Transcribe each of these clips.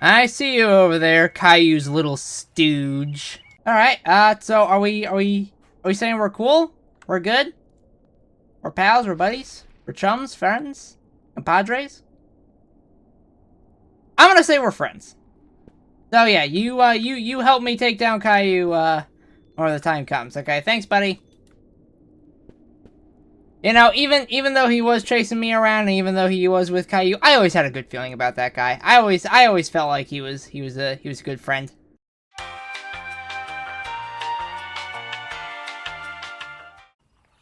I see you over there, Caillou's little stooge. Alright, so are we saying we're cool? We're good? We're pals, we're buddies? We're chums, friends? Compadres? I'm gonna say we're friends. So yeah, you help me take down Caillou, when the time comes, okay? Thanks, buddy. You know, even though he was chasing me around, and even though he was with Caillou, I always had a good feeling about that guy. I always felt like he was a good friend.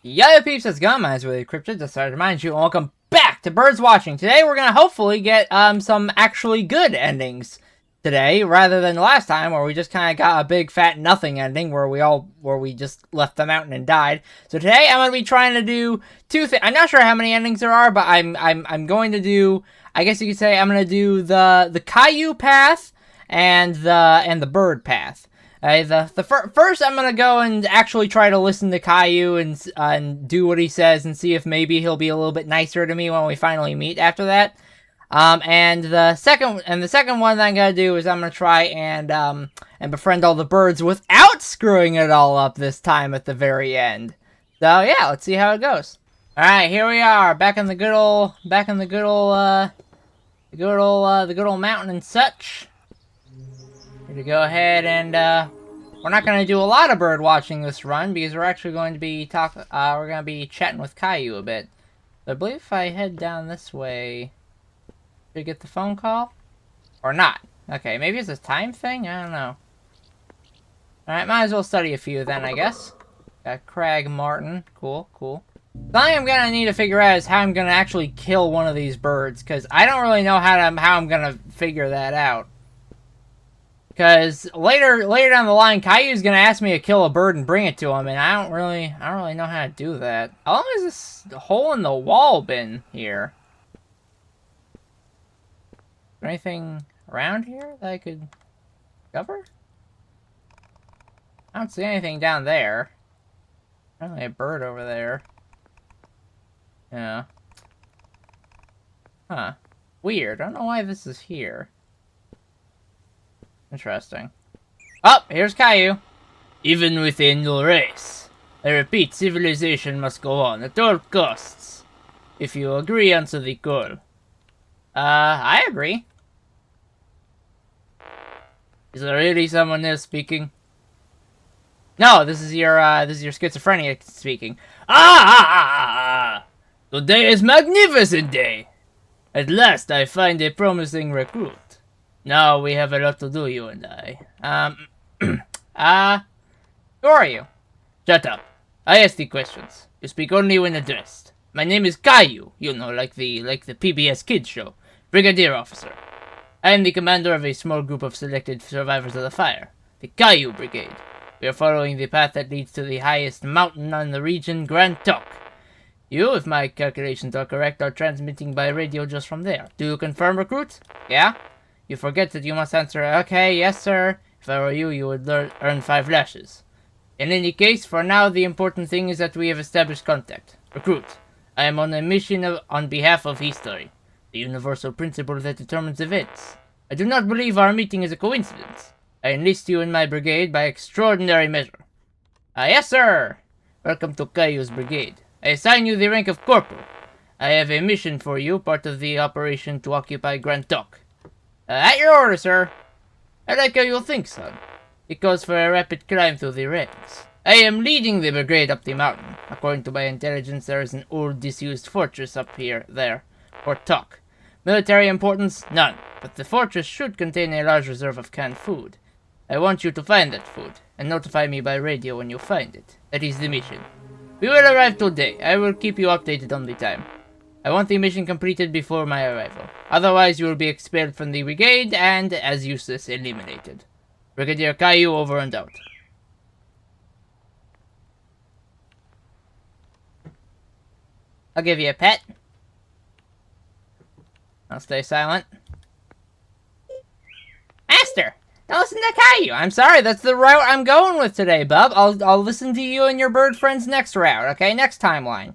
Yo peeps, how's it going? My name's Withie Cryptid. Just to remind you, and welcome back to Birds Watching. Today we're gonna hopefully get some actually good endings today, rather than last time where we just kind of got a big fat nothing ending where we just left the mountain and died. So today I'm gonna be trying to do two things. I'm not sure how many endings there are, but I'm going to do. I guess you could say I'm gonna do the Caillou path and the bird path. First, I'm gonna go and actually try to listen to Caillou and do what he says and see if maybe he'll be a little bit nicer to me when we finally meet after that. And the second one that I'm gonna do is I'm gonna try and befriend all the birds without screwing it all up this time at the very end. So yeah, let's see how it goes. All right, here we are, back in the good old mountain and such. To go ahead and we're not going to do a lot of bird watching this run because we're actually going to be we're going to be chatting with Caillou a bit. So I believe if I head down this way, do we get the phone call or not? Okay, maybe it's a time thing. I don't know. All right, might as well study a few then, I guess. Got Craig Martin. Cool. Something I'm gonna need to figure out is how I'm gonna actually kill one of these birds, because I don't really know how I'm gonna figure that out. Because later down the line, Caillou's gonna ask me to kill a bird and bring it to him, and I don't really know how to do that. How long has this hole in the wall been here? Is there anything around here that I could cover? I don't see anything down there. Only a bird over there. Yeah. Huh. Weird. I don't know why this is here. Interesting. Oh, here's Caillou. Even within your race. I repeat, civilization must go on at all costs. If you agree, answer the call. I agree. Is there really someone else speaking? No, this is your schizophrenia speaking. Today is magnificent day. At last I find a promising recruit. Now we have a lot to do, you and I. Who are you? Shut up. I ask the questions. You speak only when addressed. My name is Caillou, you know, like the PBS Kids show. Brigadier Officer. I am the commander of a small group of selected survivors of the fire. The Caillou Brigade. We are following the path that leads to the highest mountain on the region, Grand Toc. You, if my calculations are correct, are transmitting by radio just from there. Do you confirm, recruit? Yeah? You forget that you must answer, okay, yes sir. If I were you, you would earn 5 lashes. In any case, for now, the important thing is that we have established contact. Recruit, I am on a mission on behalf of history, the universal principle that determines events. I do not believe our meeting is a coincidence. I enlist you in my brigade by extraordinary measure. Yes sir! Welcome to Caillou's brigade. I assign you the rank of corporal. I have a mission for you, part of the operation to occupy Grand Toc. At your order, sir. I like how you think, son. It calls for a rapid climb through the ranks. I am leading the brigade up the mountain. According to my intelligence, there is an old disused fortress up there, Fort Toc. Military importance? None, but the fortress should contain a large reserve of canned food. I want you to find that food, and notify me by radio when you find it. That is the mission. We will arrive today. I will keep you updated on the time. I want the mission completed before my arrival. Otherwise, you will be expelled from the brigade and, as useless, eliminated. Brigadier Caillou over and out. I'll give you a pet. I'll stay silent. Master! Don't listen to Caillou! I'm sorry, that's the route I'm going with today, bub. I'll listen to you and your bird friends next route, okay? Next timeline.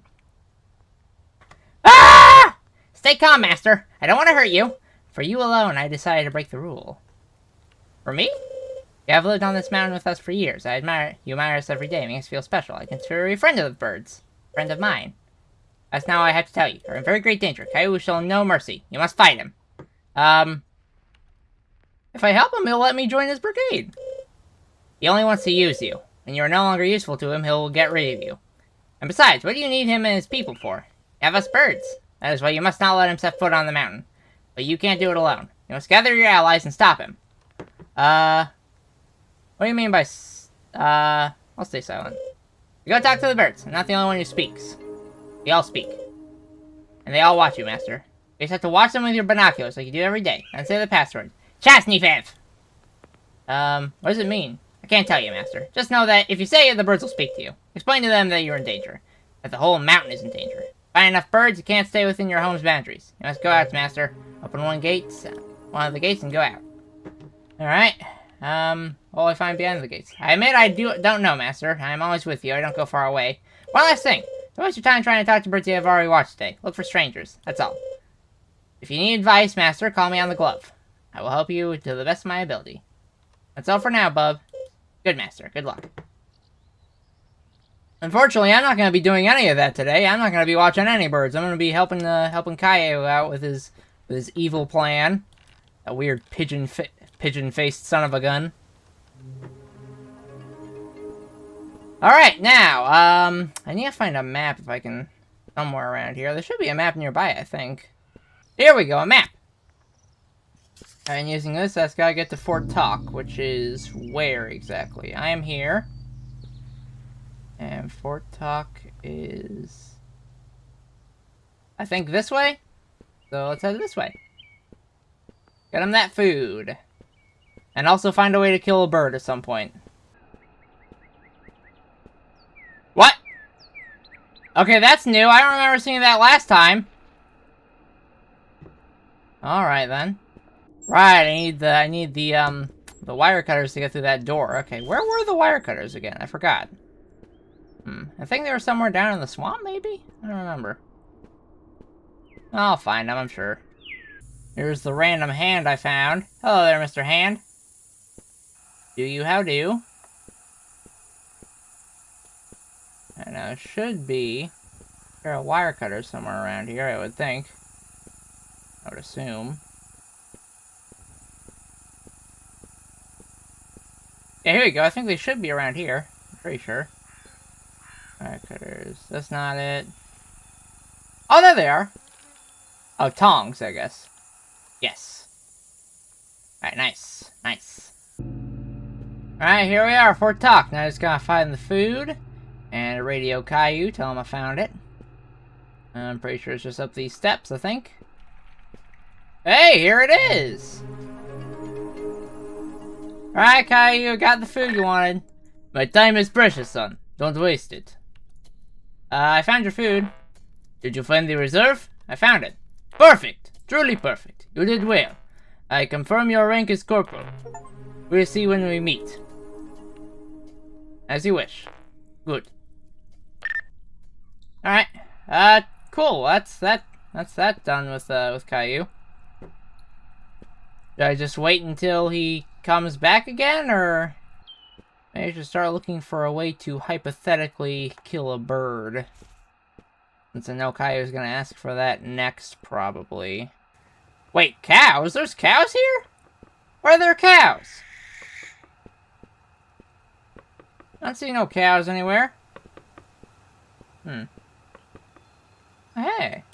Ah! Stay calm, Master. I don't want to hurt you. For you alone, I decided to break the rule. For me? You have lived on this mountain with us for years. You admire us every day. It makes us feel special. I consider you a friend of the birds. Friend of mine. That's now all I have to tell you. You're in very great danger. Caillou will show no mercy. You must fight him. If I help him, he'll let me join his brigade. He only wants to use you. When you are no longer useful to him, he'll get rid of you. And besides, what do you need him and his people for? You have us birds. That is why you must not let him set foot on the mountain. But you can't do it alone. You must gather your allies and stop him. What do you mean by, I'll stay silent. You go talk to the birds. I'm not the only one who speaks. They all speak. And they all watch you, Master. You just have to watch them with your binoculars like you do every day. And say the password. Chasnifev! What does it mean? I can't tell you, Master. Just know that if you say it, the birds will speak to you. Explain to them that you're in danger. That the whole mountain is in danger. Find enough birds, you can't stay within your home's boundaries. You must go out, Master. Open one of the gates and go out. Alright. What will I find behind the gates? I admit I don't know, Master. I'm always with you. I don't go far away. One last thing. Don't waste your time trying to talk to birds you have already watched today. Look for strangers. That's all. If you need advice, Master, call me on the glove. I will help you to the best of my ability. That's all for now, bub. Good, Master. Good luck. Unfortunately, I'm not going to be doing any of that today. I'm not going to be watching any birds. I'm going to be helping Caillou out with his evil plan. A weird pigeon-faced son of a gun. Alright, now, I need to find a map if I can, somewhere around here. There should be a map nearby, I think. Here we go, a map! And using this, that's gotta get to Fort Talk, which is where exactly? I am here. And Fort Talk is, I think, this way? So let's head this way. Get him that food. And also find a way to kill a bird at some point. What? Okay, that's new. I don't remember seeing that last time. Alright then. Right, I need the wire cutters to get through that door. Okay, where were the wire cutters again? I forgot. I think they were somewhere down in the swamp, maybe? I don't remember. I'll find them, I'm sure. Here's the random hand I found. Hello there, Mr. Hand. Do you, how do? And there should be... There are wire cutters somewhere around here, I would think. I would assume. Yeah, here we go. I think they should be around here. I'm pretty sure. Wire cutters. That's not it. Oh, there they are. Oh, tongs, I guess. Yes. Alright, nice. Nice. Alright, here we are, Fort Talk. Now I just gotta find the food. And radio Caillou, tell him I found it. I'm pretty sure it's just up these steps, I think. Hey, here it is! Alright, Caillou, got the food you wanted. My time is precious, son. Don't waste it. I found your food. Did you find the reserve? I found it. Perfect! Truly perfect. You did well. I confirm your rank is corporal. We'll see when we meet. As you wish. Good. Alright. Cool. That's that done with Caillou. Should I just wait until he comes back again, or maybe I should start looking for a way to hypothetically kill a bird? Since I know Caillou's gonna ask for that next, probably. Wait, cows? There's cows here? Where are there cows? I don't see no cows anywhere. Hey.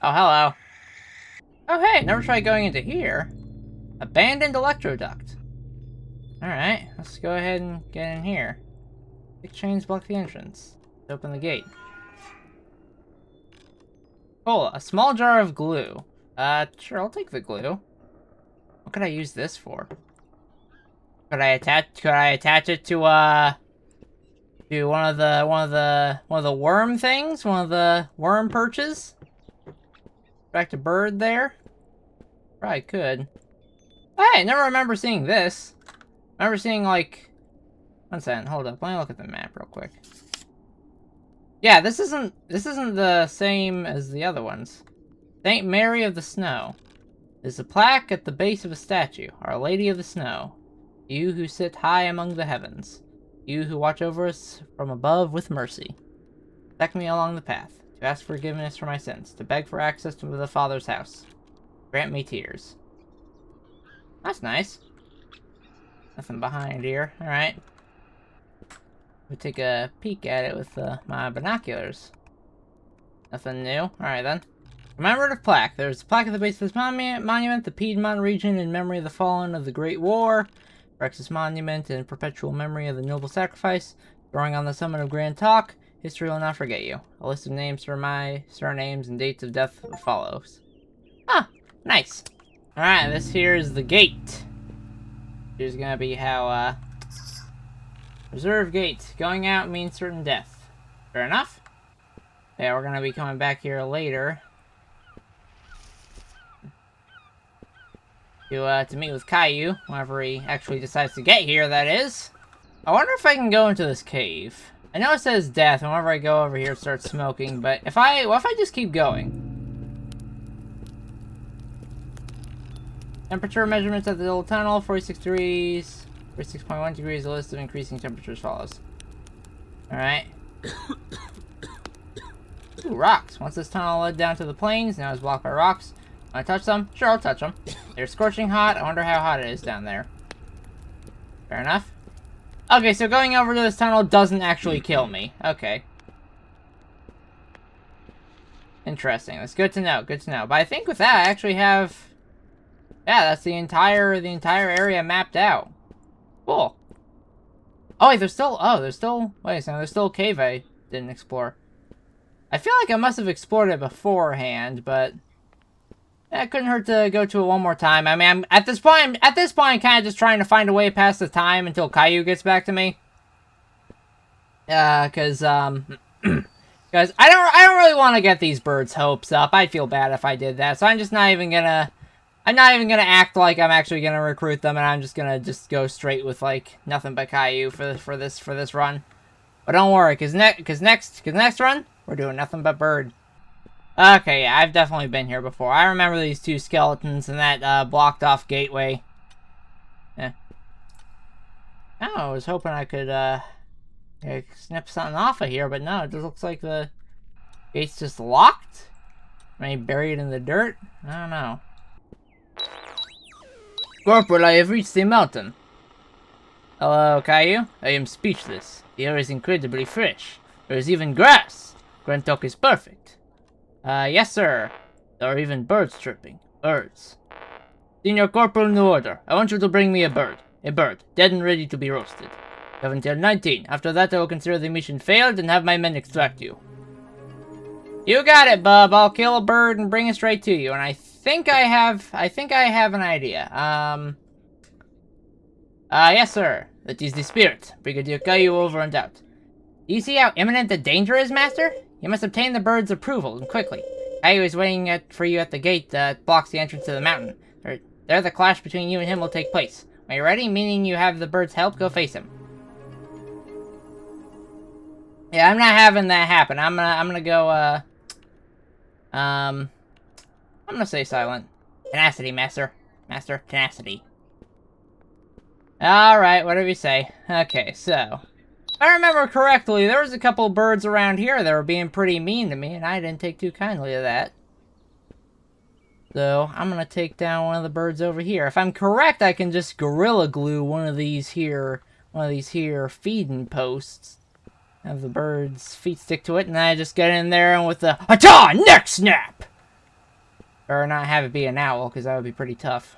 Oh, hello. Oh, hey, never tried going into here. Abandoned electroduct. Alright, let's go ahead and get in here. Big chains block the entrance. Let's open the gate. Cool, a small jar of glue. Sure, I'll take the glue. What could I use this for? Could I attach it to one of the worm things? One of the worm perches? Back to bird there? Probably could. Hey, I never remember seeing this. I remember seeing, like... One second, hold up. Let me look at the map real quick. Yeah, this isn't the same as the other ones. Saint Mary of the Snow. There's a plaque at the base of a statue. Our Lady of the Snow. You who sit high among the heavens. You who watch over us from above with mercy. Protect me along the path. To ask forgiveness for my sins. To beg for access to the Father's house. Grant me tears. That's nice. Nothing behind here. Alright. We take a peek at it with my binoculars. Nothing new. Alright then. Commemorative plaque. There's a plaque at the base of this monument, the Piedmont region, in memory of the fallen of the Great War. Rex's monument in perpetual memory of the noble sacrifice. Drawing on the summit of Grand Talk. History will not forget you. A list of names for my surnames and dates of death follows. Ah, nice. Alright, this here is the gate. Here's gonna be how, reserve gate. Going out means certain death. Fair enough. Yeah, we're gonna be coming back here later. To meet with Caillou, whenever he actually decides to get here, that is. I wonder if I can go into this cave. I know it says death, and whenever I go over here it starts smoking, but what if I just keep going? Temperature measurements at the little tunnel, 46 degrees, 46.1 degrees, a list of increasing temperatures follows. Alright. Ooh, rocks. Once this tunnel led down to the plains, now it's blocked by rocks. Want to touch them? Sure, I'll touch them. They're scorching hot. I wonder how hot it is down there. Fair enough. Okay, so going over to this tunnel doesn't actually kill me. Okay. Interesting. That's good to know. Good to know. But I think with that, I actually have... Yeah, that's the entire area mapped out. Cool. Oh, wait, there's still... Oh, there's still... Wait a second. There's still a cave I didn't explore. I feel like I must have explored it beforehand, but... It couldn't hurt to go to it one more time. I mean, at this point, I'm kind of just trying to find a way past the time until Caillou gets back to me. Because I don't really want to get these birds' hopes up. I'd feel bad if I did that, so I'm just not even gonna... I'm not even gonna act like I'm actually gonna recruit them, and I'm just gonna go straight with like nothing but Caillou for this run. But don't worry, cause next run we're doing nothing but bird. Okay, yeah, I've definitely been here before. I remember these two skeletons and that blocked off gateway. Yeah. Oh, I was hoping I could snip something off of here, but no, it just looks like the gate's just locked. Maybe buried in the dirt. I don't know. Corporal, I have reached the mountain. Hello, Caillou. I am speechless. The air is incredibly fresh. There is even grass. Grand Talk is perfect. Yes, sir. There are even birds chirping. Birds. Senior Corporal, new order. I want you to bring me a bird. A bird, dead and ready to be roasted. You have until 19. After that, I will consider the mission failed and have my men extract you. You got it, bub. I'll kill a bird and bring it straight to you. And I think I have an idea. Yes, sir. That is the spirit. Brigadier Caillou over and out. Do you see how imminent the danger is, Master? You must obtain the bird's approval, and quickly. Caillou is waiting for you at the gate that blocks the entrance to the mountain. There the clash between you and him will take place. Are you ready? Meaning you have the bird's help, go face him. Yeah, I'm not having that happen. I'm gonna go, I'm gonna stay silent. Tenacity, Master. Master, tenacity. Alright, whatever you say. Okay, so... If I remember correctly, there was a couple birds around here that were being pretty mean to me, and I didn't take too kindly to that. So, I'm gonna take down one of the birds over here. If I'm correct, I can just gorilla glue one of these here feeding posts. Have the bird's feet stick to it, and I just get in there and with the Ata! Neck snap! Or not have it be an owl, because that would be pretty tough.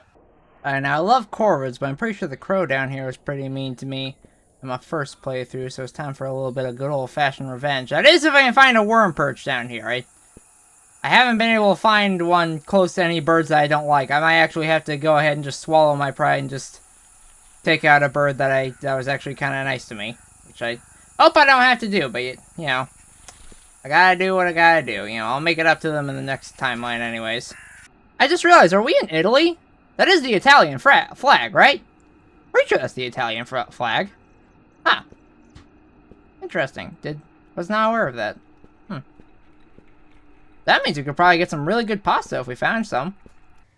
Now, I love corvids, but I'm pretty sure the crow down here was pretty mean to me in my first playthrough, so it's time for a little bit of good old-fashioned revenge. That is if I can find a worm perch down here. I haven't been able to find one close to any birds that I don't like. I might actually have to go ahead and just swallow my pride and just take out a bird that was actually kind of nice to me. Which I hope I don't have to do, but, you know, I gotta do what I gotta do. You know, I'll make it up to them in the next timeline anyways. I just realized, are we in Italy? That is the Italian flag, right? Pretty sure that's the Italian flag. Huh. Interesting. Was not aware of that. That means we could probably get some really good pasta if we found some.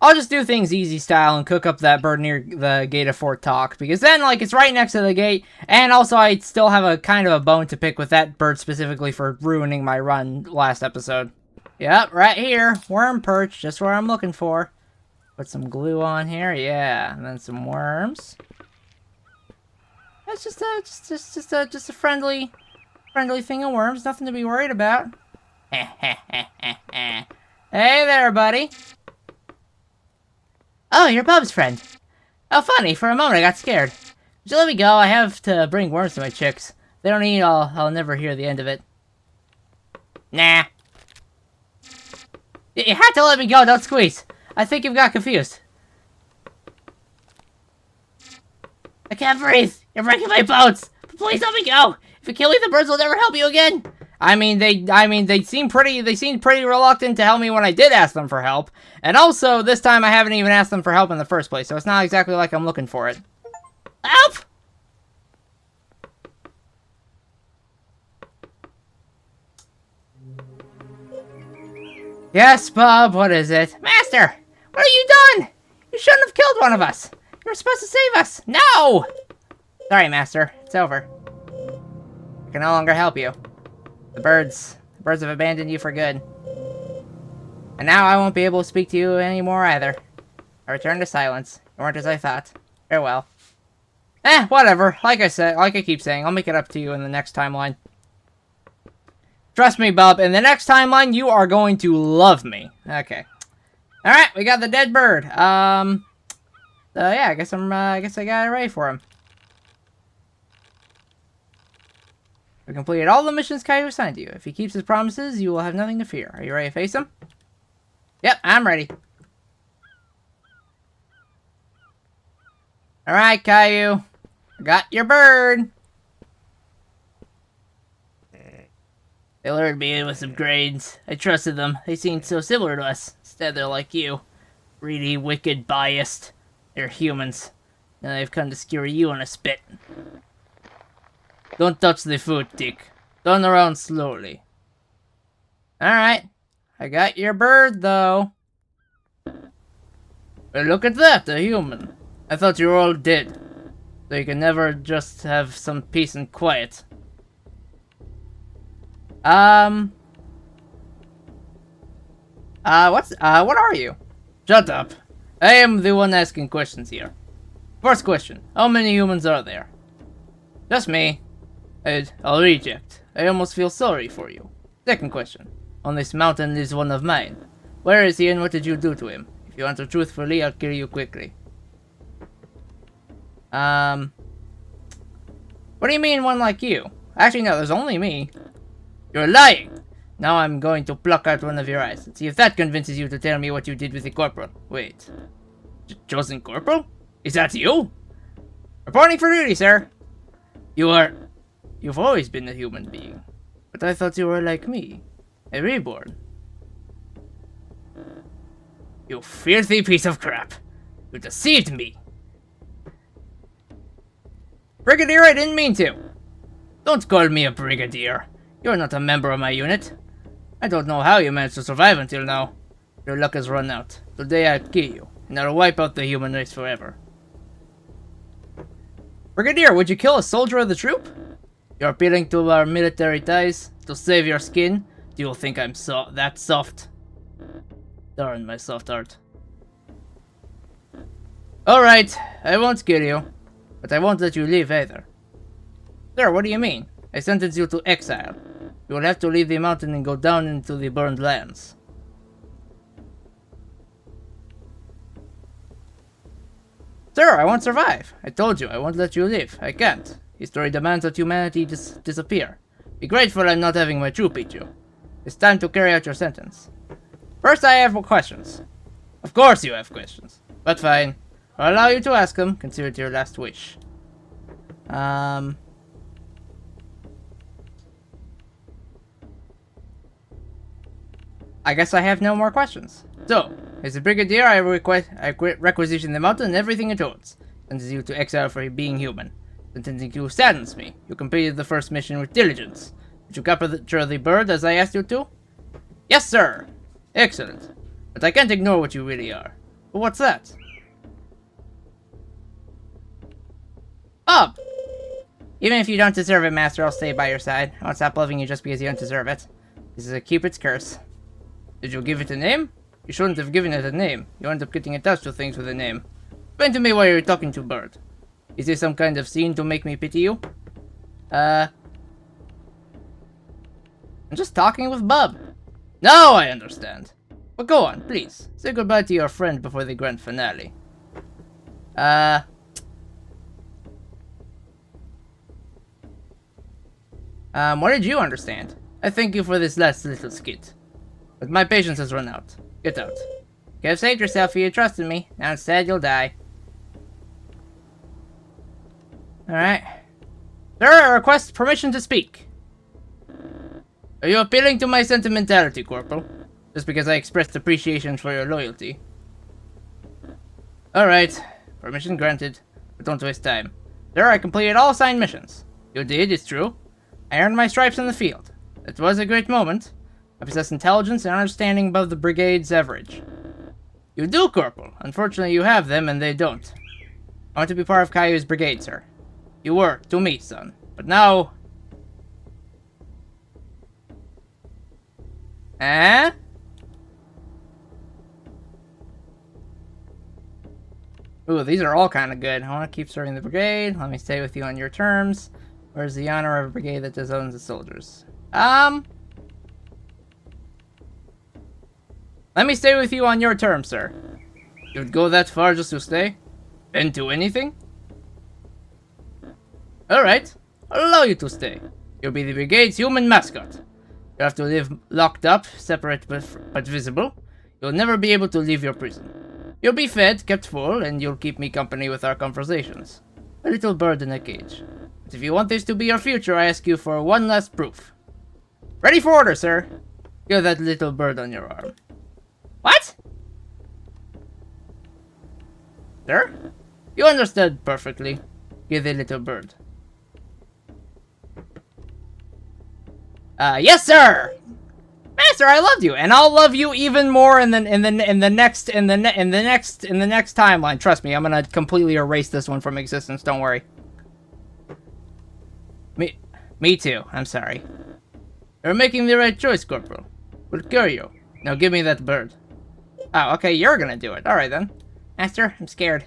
I'll just do things easy style and cook up that bird near the gate of Fort Talk, because then, like, it's right next to the gate, and also I still have a kind of a bone to pick with that bird specifically for ruining my run last episode. Yep, right here. Worm perch, just where I'm looking for. Put some glue on here, yeah, and then some worms. That's just a friendly thing of worms, nothing to be worried about. Hey there, buddy. Oh, you're Bub's friend. Oh, funny, for a moment I got scared. Would you let me go? I have to bring worms to my chicks. They don't eat, I'll never hear the end of it. Nah. You had to let me go, don't squeeze. I think you've got confused. I can't breathe. You're breaking my bones. Please let me go. If you kill me, the birds will never help you again. They seemed pretty reluctant to help me when I did ask them for help. And also, this time I haven't even asked them for help in the first place, so it's not exactly like I'm looking for it. Help! Yes, Bob, what is it? Master! What have you done? You shouldn't have killed one of us. You were supposed to save us. No! Sorry, Master. It's over. I can no longer help you. The birds have abandoned you for good. And now I won't be able to speak to you anymore either. I return to silence. You weren't as I thought. Farewell. Whatever. Like I keep saying, I'll make it up to you in the next timeline. Trust me, Bob, in the next timeline, you are going to love me. Okay. Alright, we got the dead bird. Yeah, I guess I got it ready for him. We completed all the missions Caillou assigned to you. If he keeps his promises, you will have nothing to fear. Are you ready to face him? Yep, I'm ready. Alright, Caillou. I got your bird. They lured me in with some grades. I trusted them. They seemed so similar to us. Instead, they're like you. Greedy, wicked, biased. They're humans. And they've come to skewer you on a spit. Don't touch the food, Dick. Turn around slowly. Alright. I got your bird, though. Well, look at that, a human. I thought you were all dead. So you can never just have some peace and quiet. What are you? Shut up. I am the one asking questions here. First question, how many humans are there? Just me. I'll reject. I almost feel sorry for you. Second question, on this mountain is one of mine. Where is he and what did you do to him? If you answer truthfully, I'll kill you quickly. What do you mean one like you? Actually, no, there's only me. You're lying! Now I'm going to pluck out one of your eyes and see if that convinces you to tell me what you did with the corporal. Wait. Chosen corporal? Is that you? Reporting for duty, sir. You've always been a human being. But I thought you were like me. A reborn. You filthy piece of crap. You deceived me. Brigadier, I didn't mean to. Don't call me a brigadier. You're not a member of my unit. I don't know how you managed to survive until now. Your luck has run out. Today I'll kill you, and I'll wipe out the human race forever. Brigadier, would you kill a soldier of the troop? You're appealing to our military ties? To save your skin? Do you think I'm that soft? Darn my soft heart. Alright, I won't kill you. But I won't let you leave either. Sir, what do you mean? I sentence you to exile. You will have to leave the mountain and go down into the burned lands. Sir, I won't survive. I told you, I won't let you live. I can't. History demands that humanity disappear. Be grateful I'm not having my troop eat you. It's time to carry out your sentence. First, I have questions. Of course you have questions. But fine. I'll allow you to ask them. Consider it your last wish. I guess I have no more questions. So, as a brigadier, I requisition the mountain and everything it holds. Sentence you to exile for being human. Sentencing you saddens me. You completed the first mission with diligence. Did you capture the bird as I asked you to? Yes, sir! Excellent. But I can't ignore what you really are. What's that? Up! Even if you don't deserve it, Master, I'll stay by your side. I won't stop loving you just because you don't deserve it. This is a Cupid's curse. Did you give it a name? You shouldn't have given it a name. You end up getting attached to things with a name. Explain to me why you're talking to Bird. Is this some kind of scene to make me pity you? I'm just talking with Bub. Now I understand. But go on, please. Say goodbye to your friend before the grand finale. What did you understand? I thank you for this last little skit. But my patience has run out. Get out. You could have saved yourself if you trusted me. Now instead, you'll die. Alright. Sir, I request permission to speak. Are you appealing to my sentimentality, Corporal? Just because I expressed appreciation for your loyalty. Alright. Permission granted. But don't waste time. Sir, I completed all assigned missions. You did, it's true. I earned my stripes in the field. It was a great moment. I possess intelligence and understanding above the brigade's average. You do, Corporal. Unfortunately, you have them and they don't. I want to be part of Caillou's brigade, sir. You were, to me, son. But now... Eh? Ooh, these are all kind of good. I want to keep serving the brigade. Let me stay with you on your terms. Where's the honor of a brigade that disowns the soldiers? Let me stay with you on your terms, sir. You'd go that far just to stay? And do anything? Alright. I'll allow you to stay. You'll be the brigade's human mascot. You'll have to live locked up, separate but visible. You'll never be able to leave your prison. You'll be fed, kept full, and you'll keep me company with our conversations. A little bird in a cage. But if you want this to be your future, I ask you for one last proof. Ready for order, sir. You're that little bird on your arm. What? Sir? You understood perfectly. You're the little bird. Yes, sir. Master, I loved you, and I'll love you even more in the next timeline. Trust me, I'm gonna completely erase this one from existence. Don't worry. Me too. I'm sorry. You're making the right choice, Corporal. We'll cure you. Now give me that bird. Oh, okay, you're gonna do it. Alright then. Master, I'm scared.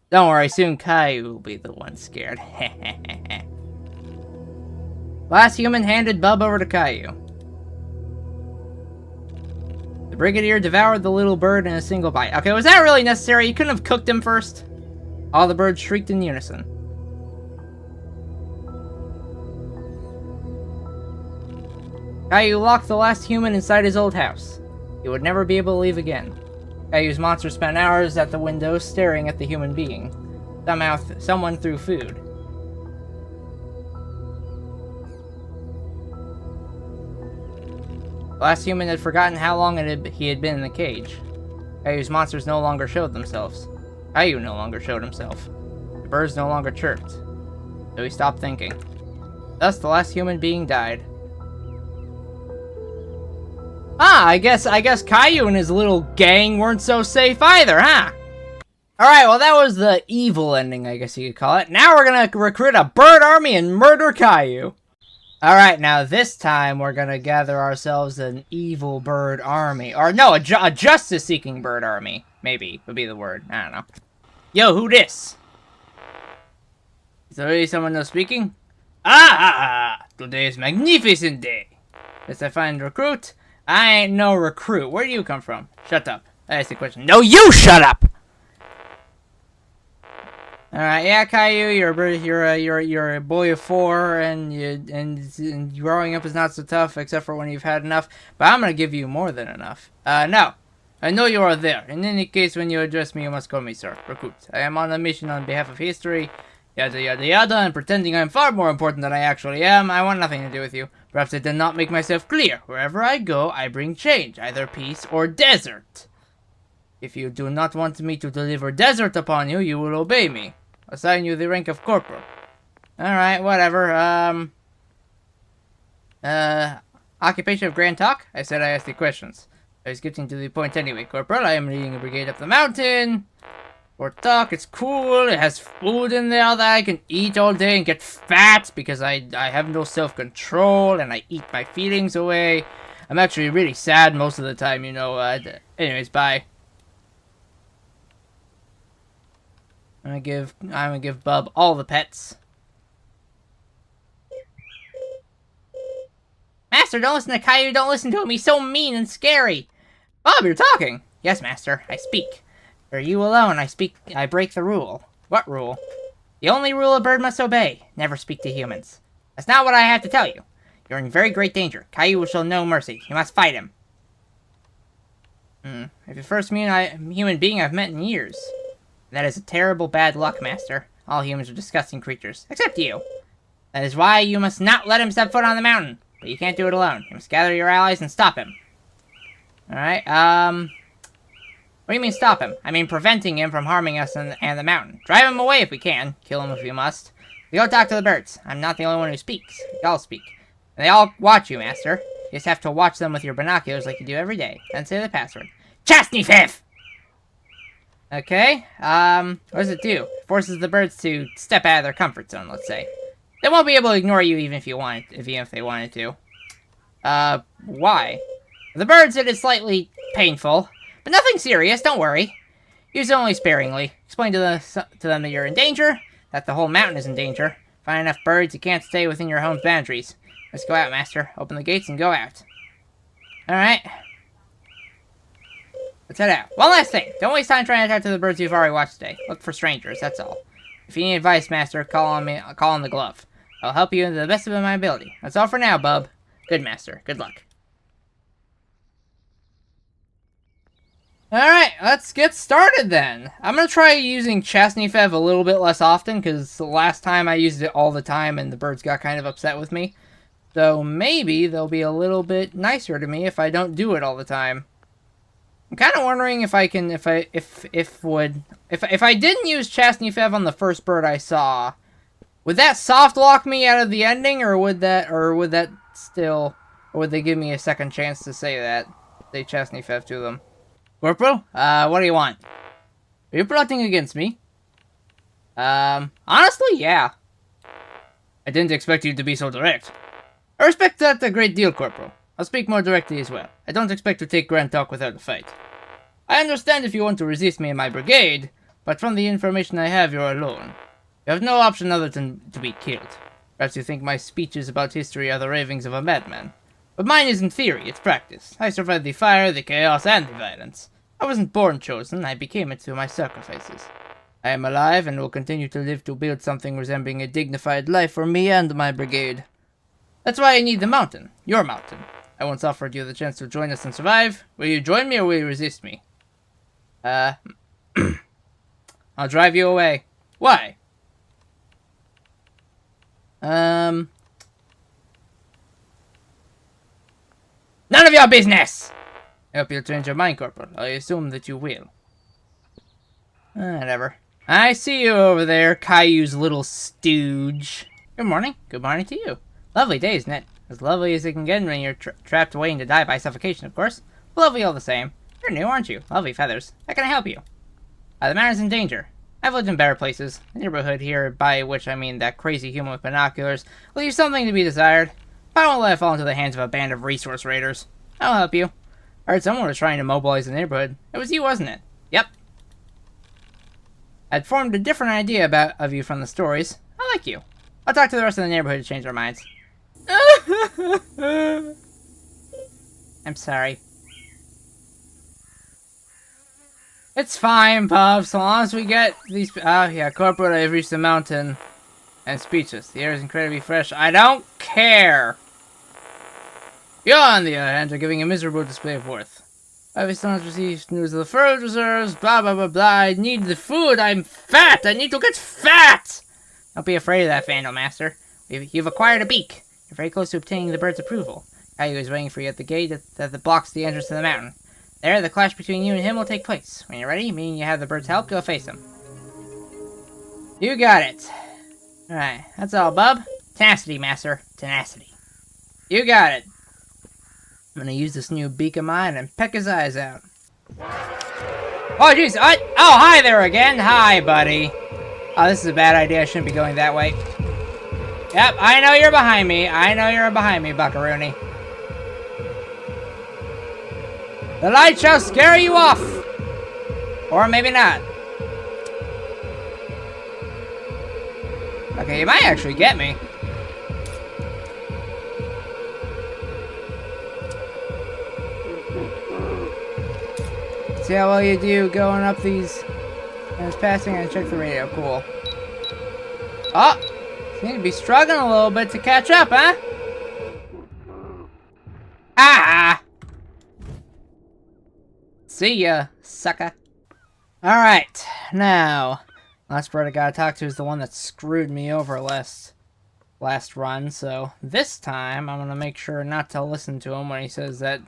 Don't worry, soon Caillou will be the one scared. Last human handed Bub over to Caillou. The Brigadier devoured the little bird in a single bite. Okay, was that really necessary? You couldn't have cooked him first? All the birds shrieked in unison. Caillou locked the last human inside his old house. He would never be able to leave again. Caillou's monster spent hours at the window staring at the human being. Somehow, someone threw food. The last human had forgotten how long he had been in the cage. Caillou's monsters no longer showed themselves. Caillou no longer showed himself. The birds no longer chirped. So he stopped thinking. Thus, the last human being died. Ah, I guess Caillou and his little gang weren't so safe either, huh? Alright, well that was the evil ending, I guess you could call it. Now we're gonna recruit a bird army and murder Caillou. Alright, now this time we're gonna gather ourselves an evil bird army. Or no, a justice-seeking bird army. Maybe, would be the word. I don't know. Yo, who this? Is there really someone else speaking? Today is magnificent day. Yes, I find recruit. I ain't no recruit. Where do you come from? Shut up. I asked the question. No, you shut up! Alright, yeah, Caillou, you're a boy of 4, and growing up is not so tough, except for when you've had enough. But I'm gonna give you more than enough. No. I know you are there. In any case, when you address me, you must call me sir. Recruit. I am on a mission on behalf of history. Yada yada yada, and pretending I'm far more important than I actually am. I want nothing to do with you. Perhaps I did not make myself clear. Wherever I go, I bring change, either peace or desert. If you do not want me to deliver desert upon you, you will obey me. Assign you the rank of corporal. Alright, whatever. Occupation of Grand Talk? I said I asked the questions. I was getting to the point anyway, Corporal. I am leading a brigade up the mountain. Fort Dock, it's cool. It has food in there that I can eat all day and get fat because I have no self-control and I eat my feelings away. I'm actually really sad most of the time, you know. Anyways, bye. I'm gonna give Bub all the pets. Master, don't listen to Caillou. Don't listen to him. He's so mean and scary. Bob, you're talking. Yes, Master. I speak. For you alone, I speak. I break the rule. What rule? The only rule a bird must obey. Never speak to humans. That's not what I have to tell you. You're in very great danger. Caillou will show no mercy. You must fight him. If the first human being I've met in years. That is a terrible bad luck, Master. All humans are disgusting creatures. Except you. That is why you must not let him step foot on the mountain. But you can't do it alone. You must gather your allies and stop him. Alright, what do you mean stop him? I mean preventing him from harming us and the mountain. Drive him away if we can. Kill him if we must. We go talk to the birds. I'm not the only one who speaks. We all speak. And they all watch you, Master. You just have to watch them with your binoculars like you do every day. Then say the password. Chastny-Fiff! Okay, what does it do? It forces the birds to step out of their comfort zone, let's say. They won't be able to ignore you even if they wanted to. Why? For the birds, it is slightly painful, but nothing serious, don't worry. Use it only sparingly. Explain to them that you're in danger, that the whole mountain is in danger. Find enough birds, you can't stay within your home's boundaries. Let's go out, Master. Open the gates and go out. Alright. Let's head out. One last thing. Don't waste time trying to talk to the birds you've already watched today. Look for strangers, that's all. If you need advice, Master, call on me. I'll call on the glove. I'll help you to the best of my ability. That's all for now, Bub. Good, Master. Good luck. Alright, let's get started then. I'm gonna try using Chastny-Fiff a little bit less often, because the last time I used it all the time and the birds got kind of upset with me. So maybe they'll be a little bit nicer to me if I don't do it all the time. I'm kind of wondering if I can, if I didn't use Chastny-Fiff on the first bird I saw, would that soft lock me out of the ending, or would they give me a second chance to say Chastny-Fiff to them? Corporal, what do you want? Are you plotting against me? Honestly, yeah. I didn't expect you to be so direct. I respect that a great deal, Corporal. I'll speak more directly as well. I don't expect to take grand talk without a fight. I understand if you want to resist me and my brigade, but from the information I have, you're alone. You have no option other than to be killed. Perhaps you think my speeches about history are the ravings of a madman. But mine isn't theory, it's practice. I survived the fire, the chaos, and the violence. I wasn't born chosen, I became it through my sacrifices. I am alive and will continue to live to build something resembling a dignified life for me and my brigade. That's why I need the mountain, your mountain. I once offered you the chance to join us and survive. Will you join me or will you resist me? I'll drive you away. Why? None of your business! I hope you'll change your mind, Corporal. I assume that you will. Whatever. I see you over there, Caillou's little stooge. Good morning. Good morning to you. Lovely day, isn't it? As lovely as it can get when you're trapped waiting to die by suffocation, of course. Lovely all the same. You're new, aren't you? Lovely feathers. How can I help you? The mountain's in danger. I've lived in better places. The neighborhood here, by which I mean that crazy human with binoculars, leaves something to be desired. I won't let it fall into the hands of a band of resource raiders. I'll help you. I heard someone was trying to mobilize the neighborhood. It was you, wasn't it? Yep. I'd formed a different idea of you from the stories. I like you. I'll talk to the rest of the neighborhood to change their minds. I'm sorry. It's fine, Bob, so long as we get these... Oh, yeah, Corporal, I've reached the mountain. And speechless. The air is incredibly fresh. I don't care! You, on the other hand, are giving a miserable display of worth. I've still received news of the food reserves, blah, blah, blah, blah. I need the food. I'm fat. I need to get fat! Don't be afraid of that, Vandal Master. You've acquired a beak. You're very close to obtaining the bird's approval. Caillou is waiting for you at the gate that blocks the entrance to the mountain. There, the clash between you and him will take place. When you're ready, meaning you have the bird's help, go face him. You got it. Alright, that's all, bub. Tenacity, Master. Tenacity. You got it. I'm gonna use this new beak of mine and peck his eyes out. Oh, jeez. Oh, hi there again. Hi, buddy. Oh, this is a bad idea. I shouldn't be going that way. Yep, I know you're behind me. I know you're behind me, Buckaroony. The light shall scare you off! Or maybe not. Okay, you might actually get me. See how well you do going up these... I was passing and check the radio. Cool. Oh! Seem to be struggling a little bit to catch up, huh? Ah! See ya, sucker. Alright, now... Last bird I gotta talk to is the one that screwed me over last run, so this time I'm gonna make sure not to listen to him when he says that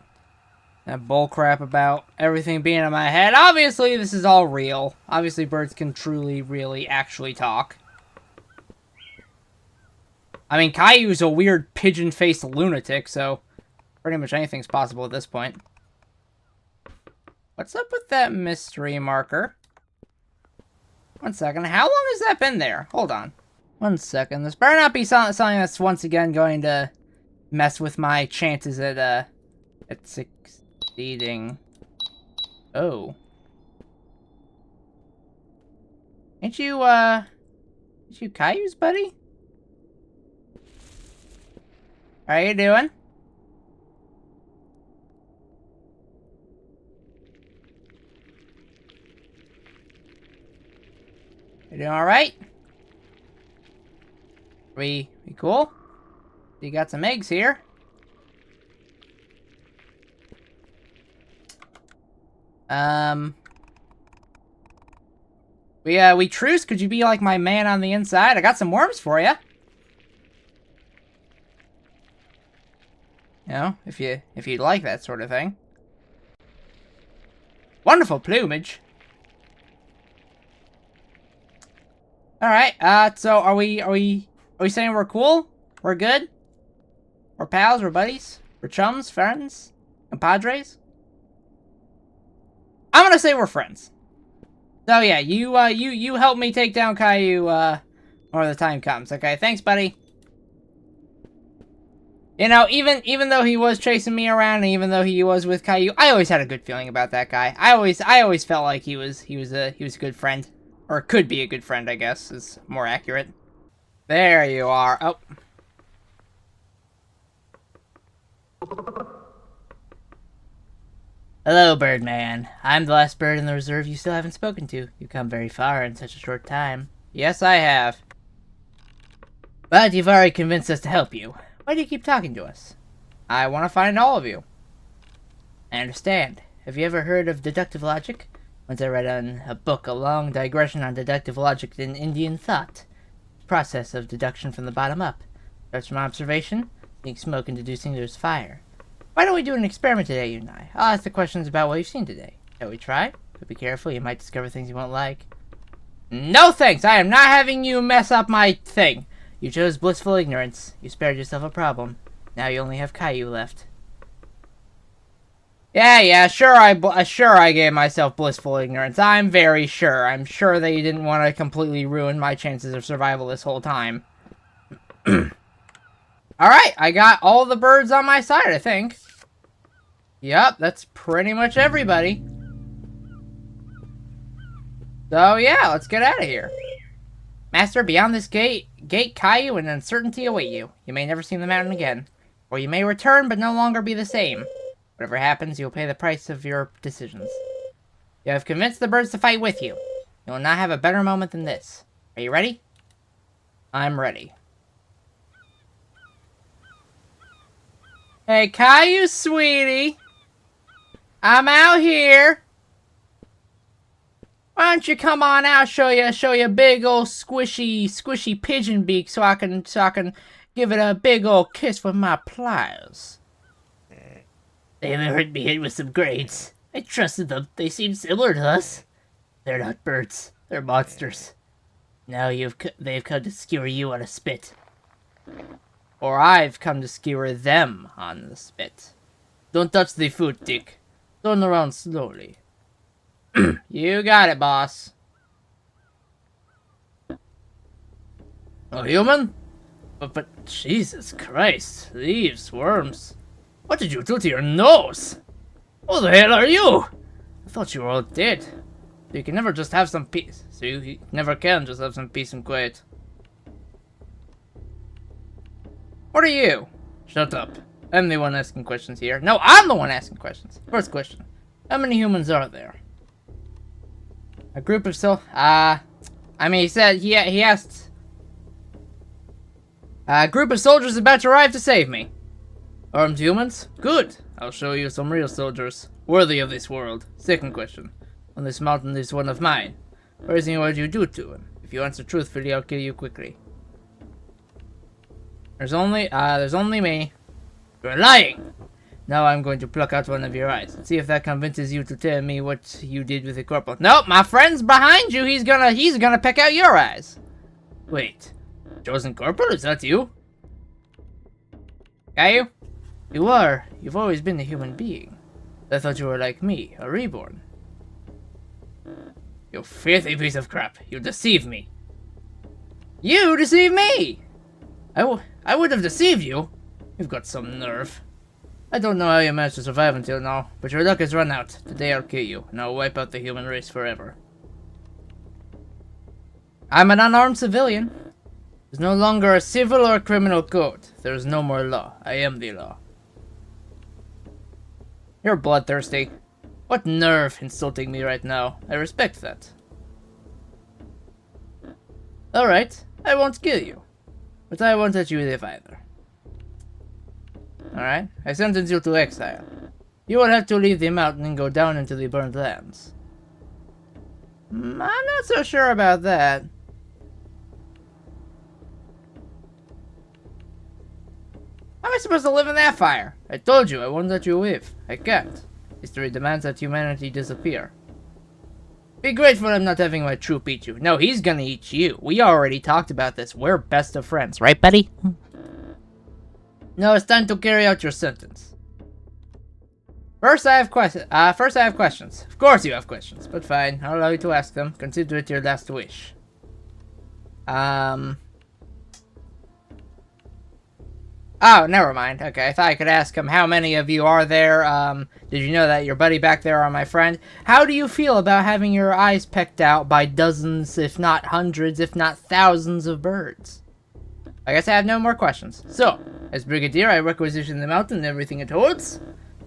bullcrap about everything being in my head. Obviously, this is all real. Obviously, birds can truly, really, actually talk. I mean, Caillou's a weird pigeon-faced lunatic, so pretty much anything's possible at this point. What's up with that mystery marker? 1 second. How long has that been there? Hold on. 1 second. This better not be something that's once again going to mess with my chances at succeeding. Oh. Ain't you Caillou's buddy? How you doing? You doing alright? We cool? You got some eggs here. We truce? Could you be like my man on the inside? I got some worms for you. You know, if you'd like that sort of thing. Wonderful plumage. Alright, so are we saying we're cool? We're good? We're pals, we're buddies? We're chums, friends, compadres? I'm gonna say we're friends. So yeah, you help me take down Caillou, when the time comes, okay? Thanks, buddy. You know, even though he was chasing me around, and even though he was with Caillou, I always had a good feeling about that guy. I always felt like he was a good friend. Or could be a good friend, I guess, is more accurate. There you are. Oh. Hello, Birdman. I'm the last bird in the reserve you still haven't spoken to. You've come very far in such a short time. Yes, I have. But you've already convinced us to help you. Why do you keep talking to us? I want to find all of you. I understand. Have you ever heard of deductive logic? Once I read on a book a long digression on deductive logic in Indian thought. Process of deduction from the bottom up. Starts from observation, sneak smoke and deducing there's fire. Why don't we do an experiment today, you and I? I'll ask the questions about what you've seen today. Shall we try? But be careful, you might discover things you won't like. No thanks! I am not having you mess up my thing! You chose blissful ignorance. You spared yourself a problem. Now you only have Caillou left. Yeah, sure I gave myself blissful ignorance. I'm very sure. I'm sure that you didn't want to completely ruin my chances of survival this whole time. Alright, I got all the birds on my side, I think. Yep, that's pretty much everybody. So yeah, let's get out of here. Master, beyond this gate Caillou and uncertainty await you. You may never see the mountain again. Or you may return, but no longer be the same. Whatever happens, you'll pay the price of your decisions. You have convinced the birds to fight with you. You will not have a better moment than this. Are you ready? I'm ready. Hey, Caillou, sweetie. I'm out here. Why don't you come on out, show you a big old squishy pigeon beak so I can give it a big old kiss with my pliers. They haven't heard me hit with some grades. I trusted them. They seem similar to us. They're not birds. They're monsters. Now they've come to skewer you on a spit. Or I've come to skewer them on the spit. Don't touch the food, Dick. Turn around slowly. You got it, boss. A human? But Jesus Christ. Leaves, worms. What did you do to your nose? Who the hell are you? I thought you were all dead. You can never just have some peace. So you never can just have some peace and quiet. What are you? Shut up. I'm the one asking questions here. No, I'm the one asking questions. First question. How many humans are there? A group of I mean, he said, he asked. A group of soldiers about to arrive to save me. Armed humans? Good. I'll show you some real soldiers. Worthy of this world. Second question. On this mountain is one of mine. Where is he and what you do to him? If you answer truthfully, I'll kill you quickly. There's only me. You're lying! Now I'm going to pluck out one of your eyes. Let's see if that convinces you to tell me what you did with the corporal. Nope, my friend's behind you. He's gonna peck out your eyes. Wait. Chosen corporal? Is that you? Caillou? You are. You've always been a human being. I thought you were like me, a reborn. You filthy piece of crap. You deceived me. You deceived me! I would have deceived you. You've got some nerve. I don't know how you managed to survive until now, but your luck has run out. Today I'll kill you, and I'll wipe out the human race forever. I'm an unarmed civilian. There's no longer a civil or criminal code. There is no more law. I am the law. You're bloodthirsty. What nerve insulting me right now. I respect that. Alright, I won't kill you. But I won't let you live either. Alright, I sentence you to exile. You will have to leave the mountain and go down into the burned lands. I'm not so sure about that. How am I supposed to live in that fire? I told you I won't let you live. I can't. History demands that humanity disappear. Be grateful I'm not having my troop eat you. No, he's gonna eat you. We already talked about this. We're best of friends, right, buddy? No, it's time to carry out your sentence. First, I have questions. Of course you have questions, but fine. I'll allow you to ask them. Consider it your last wish. Oh, never mind. Okay, I thought I could ask him, how many of you are there? Did you know that your buddy back there are my friend? How do you feel about having your eyes pecked out by dozens, if not hundreds, if not thousands of birds? I guess I have no more questions. So, as Brigadier, I requisition the mountain and everything it holds.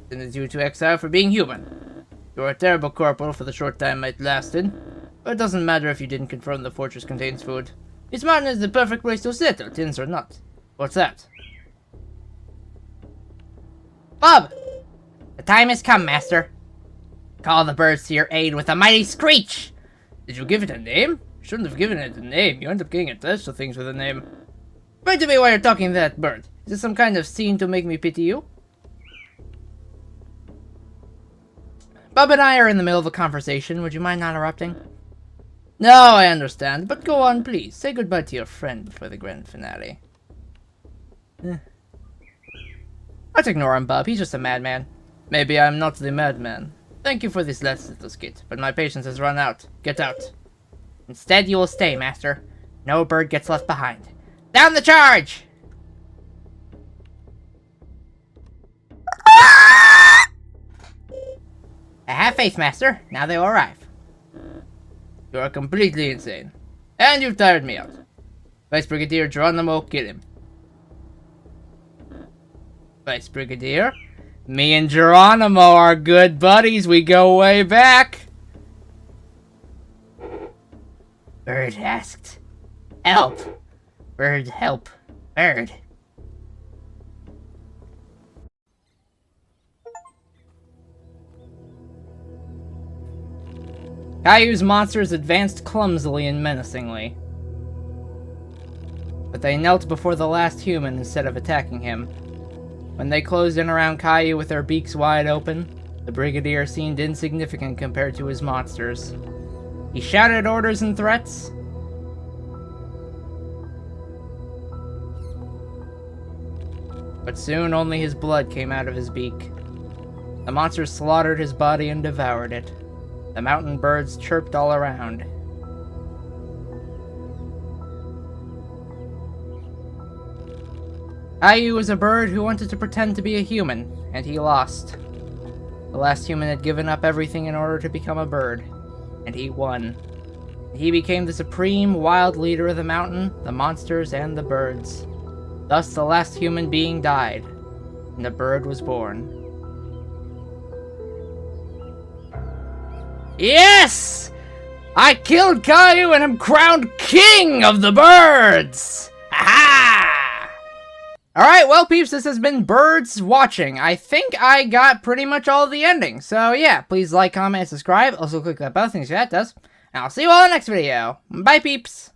Send you to exile for being human. You're a terrible corporal for the short time it lasted. But it doesn't matter if you didn't confirm the fortress contains food. This mountain is the perfect place to settle, tins or not. What's that? Bob! The time has come, Master. Call the birds to your aid with a mighty screech! Did you give it a name? You shouldn't have given it a name. You end up getting attached to things with a name. Explain to me why you're talking to that bird. Is this some kind of scene to make me pity you? Bob and I are in the middle of a conversation. Would you mind not interrupting? No, I understand. But go on, please. Say goodbye to your friend before the grand finale. Let's ignore him, Bob. He's just a madman. Maybe I'm not the madman. Thank you for this last little skit, but my patience has run out. Get out. Instead, you will stay, Master. No bird gets left behind. Down the charge! I have faith, Master. Now they will arrive. You are completely insane. And you've tired me out. Vice Brigadier Geronimo, kill him. Vice Brigadier? Me and Geronimo are good buddies. We go way back. Bird asked. Help. Bird, help. Bird. Caillou's monsters advanced clumsily and menacingly. But they knelt before the last human instead of attacking him. When they closed in around Caillou with their beaks wide open, the Brigadier seemed insignificant compared to his monsters. He shouted orders and threats. But soon only his blood came out of his beak. The monsters slaughtered his body and devoured it. The mountain birds chirped all around. Caillou was a bird who wanted to pretend to be a human, and he lost. The last human had given up everything in order to become a bird, and he won. He became the supreme wild leader of the mountain, the monsters, and the birds. Thus the last human being died, and the bird was born. Yes! I killed Caillou and am crowned king of the birds! Ha-ha! Alright, well peeps, this has been Birds Watching. I think I got pretty much all of the endings. So yeah, please like, comment, and subscribe. Also click that bell, things that does. And I'll see you all in the next video. Bye peeps!